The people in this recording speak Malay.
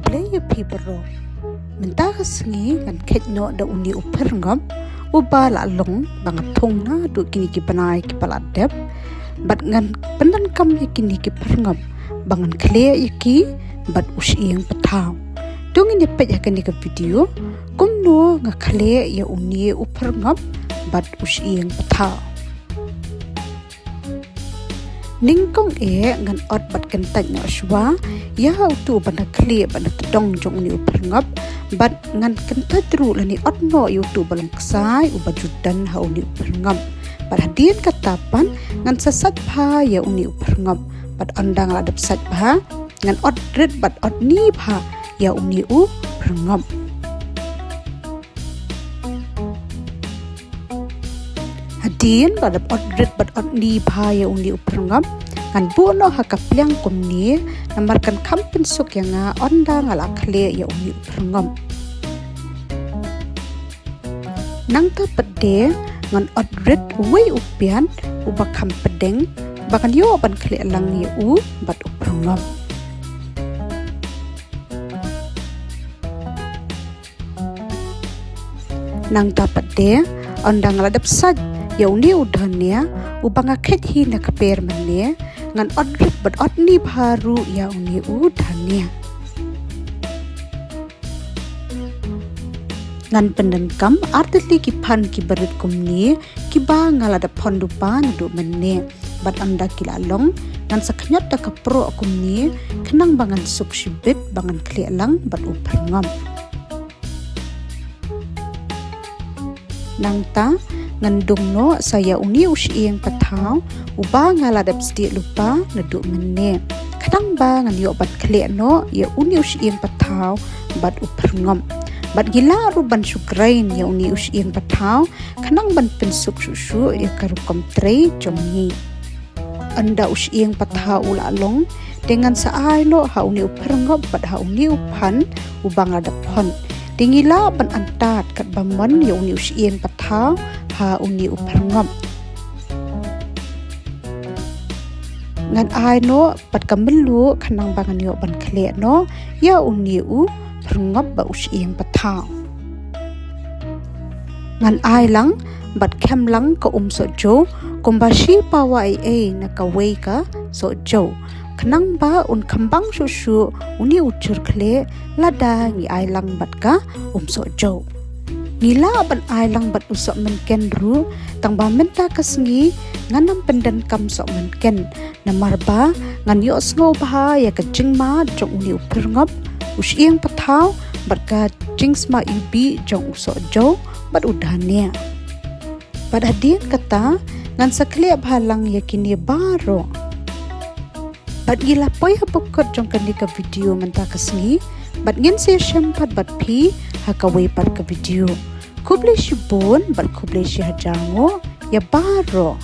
play a paper ro mentaka sengi kan ketno da uni upar ngam uba la long bang thong na du kini ki panai ki paladep bat ngan pendan kam ya kini ki perngam bangan clear yaki bat usiang pataw dongin ya pet ya kini ke video kumno nga clear ya uni upar ngam bat usiang pataw ningkong ngan ot bat kentaj na aswa ya autu bana clear bana tedong jong ni upar ngap bat ngan kentaj ru lani ot no yutu balang ksai uba judan ha uni upar ngap bat hadian katapan ngan sasat pha ya uni upar ngap bat andang ladap sat pha ngan ot red bat ot ni pha ya uni upar ngap hadian ladap ot red bat ot ni pha ya uni upar ngap kan buno hakaplyang kumni namarkan kampen suk yang onda ngala khle ya uni uprangam nang ta pede ngan odret wei upian uba kampedeng bakan yo ban khle lang ya u bat uprangam nang ta pede onda ngala dapsat ya uni udhanya ubanga khet hi na kaper manne ngan odret bat odni baru ya uni udhanya ngan pendengkam artli ki phan ki barit kumni ki ba ngala da phondupa ndu manne bat anda kilalong ngan saknyot da kapro kumni kenang bangan suk shibit bangan klialang bat uprangam nangta ngandung no saya uni usiang pataw uba ngaladap sedi lupa neduk menne kadang ba ngan yo bat kle no ya uni usiang pataw bat uprangam bat gila ruban sukrain ya uni usiang pataw kanang ban pensuk susu ya karukom tre jomni anda usiang pataw ulalong dengan saai no ha uni uprangam bat ha uni upan ubang ladap hon dingila ban antat kat bamban ya uni usiang pataw ha uni uprangam ngan ai no pat kamelu khanang bangan yo ban khle no ya uni u prangap ba usiang pataw ngan ai lang bat khem lang ka so jo kombashi pawa ai na ka wei ka so jo khanang ba un khambang su uni uchur khle lada ngi ai lang bat ka so jo nila ban ai lang bat usok menken ru tang ba menta kasngi nganam pendan kam sok menken namar ba ngan yo sngo ba ya ka jingma jong uni uprngap usiang pataw bat ka jingsma ibi jong usok jo bat udhania bat hadian kata ngan sakle bhalang yakini baro bat gila poy habukot jong kanika video menta kasngi bat ngin se shampat bat phi hakaway par ka video kuble shibon bat kuble shi hajango ya baro